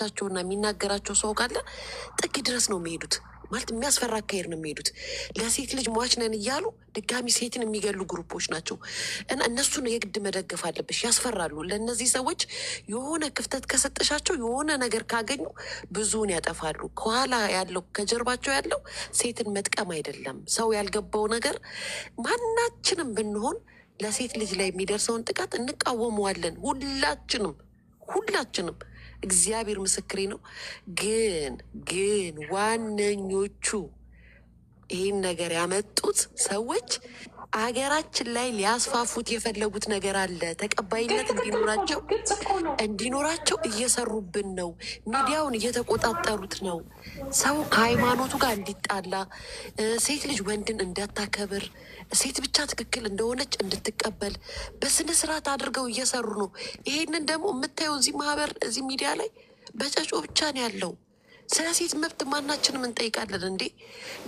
የሚያሻቸውና የሚናገራቸው ሰው ካለ ጥግ ድረስ ነው የሚሄዱት። ማለት የሚያስፈራ አካሄድ ነው የሚሄዱት። ለሴት ልጅ ሟች ነን እያሉ ድጋሚ ሴትን የሚገሉ ግሩፖች ናቸው እና እነሱን የግድ መደገፍ አለብሽ። ያስፈራሉ። ለእነዚህ ሰዎች የሆነ ክፍተት ከሰጠሻቸው የሆነ ነገር ካገኙ ብዙውን ያጠፋሉ። ከኋላ ያለው ከጀርባቸው ያለው ሴትን መጥቀም አይደለም። ሰው ያልገባው ነገር ማናችንም ብንሆን ለሴት ልጅ ላይ የሚደርሰውን ጥቃት እንቃወመዋለን። ሁላችንም እግዚአብሔር ምስክሬ ነው። ግን ዋነኞቹ ይህን ነገር ያመጡት ሰዎች አገራችን ላይ ሊያስፋፉት የፈለጉት ነገር አለ። ተቀባይነት እንዲኖራቸው እየሰሩብን ነው። ሚዲያውን እየተቆጣጠሩት ነው። ሰው ከሃይማኖቱ ጋር እንዲጣላ፣ ሴት ልጅ ወንድን እንዳታከብር፣ ሴት ብቻ ትክክል እንደሆነች እንድትቀበል በስነ ስርዓት አድርገው እየሰሩ ነው። ይሄንን ደግሞ የምታየው እዚህ ማህበር እዚህ ሚዲያ ላይ በጨጮ ብቻ ነው ያለው። ስለ ሴት መብት ማናችንም እንጠይቃለን እንዴ!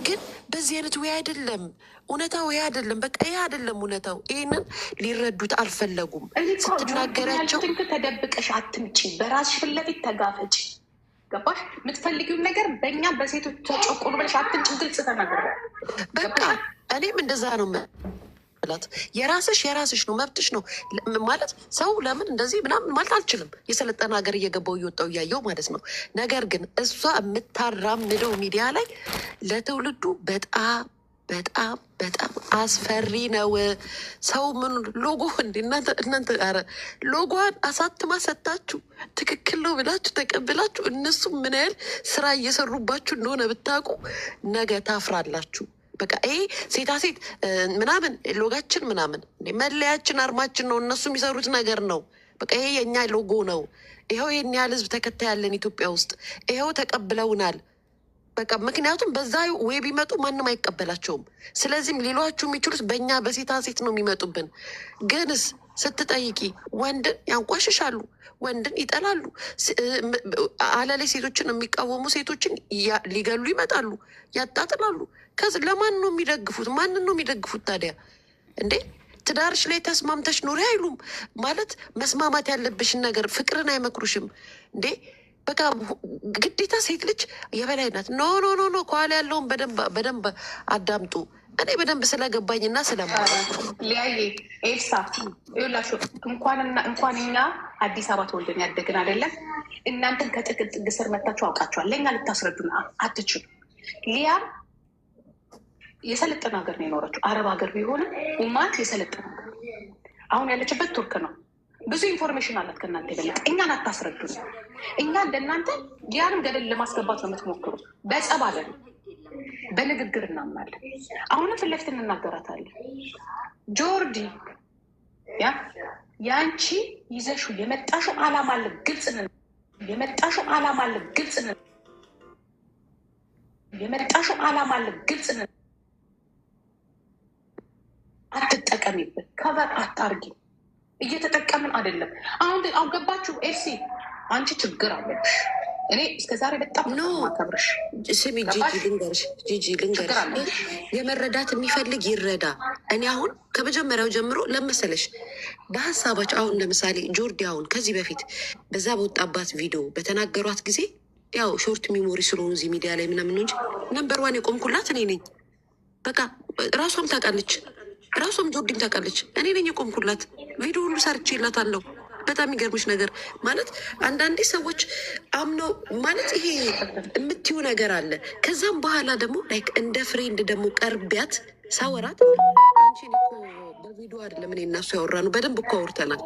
ግን በዚህ አይነት ወይ አይደለም እውነታው፣ ይሄ አይደለም በቃ ይሄ አይደለም እውነታው። ይህንን ሊረዱት አልፈለጉም። ስትናገራቸው ተደብቀሽ አትምጪ፣ በራስሽ ፊት ለፊት ተጋፈጪ። ገባሽ? የምትፈልጊውን ነገር በእኛ በሴቶች ተጨቆኑ ብለሽ አትምጪ። ግልጽ ተናገረ። በቃ እኔም እንደዛ ነው ላት የራስሽ ነው መብትሽ ነው ማለት። ሰው ለምን እንደዚህ ምናምን ማለት አልችልም። የሰለጠነ ሀገር እየገባው እየወጣው እያየው ማለት ነው። ነገር ግን እሷ የምታራምደው ሚዲያ ላይ ለትውልዱ በጣም አስፈሪ ነው። ሰው ምን ሎጎ እናንተ ኧረ ሎጎዋን አሳትማ ሰጣችሁ ትክክል ነው ብላችሁ ተቀብላችሁ እነሱ ምን ያህል ስራ እየሰሩባችሁ እንደሆነ ብታውቁ ነገ ታፍራላችሁ። በቃ ይሄ ሴታ ሴት ምናምን ሎጋችን ምናምን መለያችን አርማችን ነው። እነሱ የሚሰሩት ነገር ነው። በቃ ይሄ የእኛ ሎጎ ነው። ይኸው ይህን ያህል ህዝብ ተከታይ ያለን ኢትዮጵያ ውስጥ ይኸው ተቀብለውናል። በቃ ምክንያቱም በዛ ወይ ቢመጡ ማንም አይቀበላቸውም። ስለዚህም ሊሏችሁ የሚችሉት በእኛ በሴታ ሴት ነው የሚመጡብን። ግንስ ስትጠይቂ ወንድን ያንቋሽሻሉ፣ ወንድን ይጠላሉ። አለሌ ሴቶችን የሚቃወሙ ሴቶችን ሊገሉ ይመጣሉ፣ ያጣጥላሉ። ከዚ ለማን ነው የሚደግፉት? ማንን ነው የሚደግፉት ታዲያ እንዴ? ትዳርሽ ላይ ተስማምተሽ ኑሪ አይሉም ማለት መስማማት ያለብሽን ነገር ፍቅርን አይመክሩሽም እንዴ? በቃ ግዴታ ሴት ልጅ የበላይ ናት። ኖ ከኋላ ያለውን በደንብ አዳምጡ። እኔ በደንብ ስለገባኝና ሊያየ ኤልሳ ይላችሁ እንኳን እኛ አዲስ አበባ ተወልደን ያደግን አይደለም። እናንተን ከጥግ ስር መታችሁ አውቃችኋል። ለእኛ ልታስረዱን አትችሉ። ሊያም የሰለጠነ ሀገር ነው የኖረችው። አረብ ሀገር ቢሆንም ማት የሰለጠነ ሀገር አሁን ያለችበት ቱርክ ነው። ብዙ ኢንፎርሜሽን አላት ከእናንተ የበለጠ። እኛን አታስረዱን። እኛ እንደናንተ ሊያንም ገደል ለማስገባት ነው የምትሞክሩ። በጸብ አለን፣ በንግግር እናምናለን። አሁንም ፊት ለፊት እንናገራታለን። ጆርዲ ያንቺ ይዘሹ የመጣሽው አላማ አለ፣ ግልጽ ነን። የመጣሽው አላማ አለ፣ ግልጽ ነን። የመጣሽው አላማ አለ፣ ግልጽ ነን። አትጠቀሚበት፣ ከበር አታርጊ። እየተጠቀምን አይደለም። አሁን ገባችሁ? ኤልሲ አንቺ ችግር አለብሽ። እኔ እስከዛሬ በጣም ማከብርሽ። ስሚ ጂጂ ልንገርሽ፣ የመረዳት የሚፈልግ ይረዳ። እኔ አሁን ከመጀመሪያው ጀምሮ ለመሰለሽ በሀሳባቸው አሁን ለምሳሌ ጆርዲ አሁን ከዚህ በፊት በዛ በወጣባት ቪዲዮ በተናገሯት ጊዜ ያው ሾርት ሚሞሪ ስለሆኑ እዚህ ሚዲያ ላይ ምናምን ነው እንጂ ነምበር ዋን የቆምኩላት እኔ ነኝ። በቃ ራሷም ታውቃለች፣ ራሷም ጆርዲም ታውቃለች። እኔ ነኝ የቆምኩላት። ቪዲዮ ሁሉ ሰርቼላታለሁ። በጣም የሚገርምሽ ነገር ማለት አንዳንዴ ሰዎች አምነው ማለት ይሄ የምትዩ ነገር አለ። ከዛም በኋላ ደግሞ ላይክ እንደ ፍሬንድ ደግሞ ቀርቢያት ሳወራት አንቺ እኮ በቪዲዮ አይደለም እኔ እና እሱ ያወራነው፣ በደንብ እኮ አውርተናል።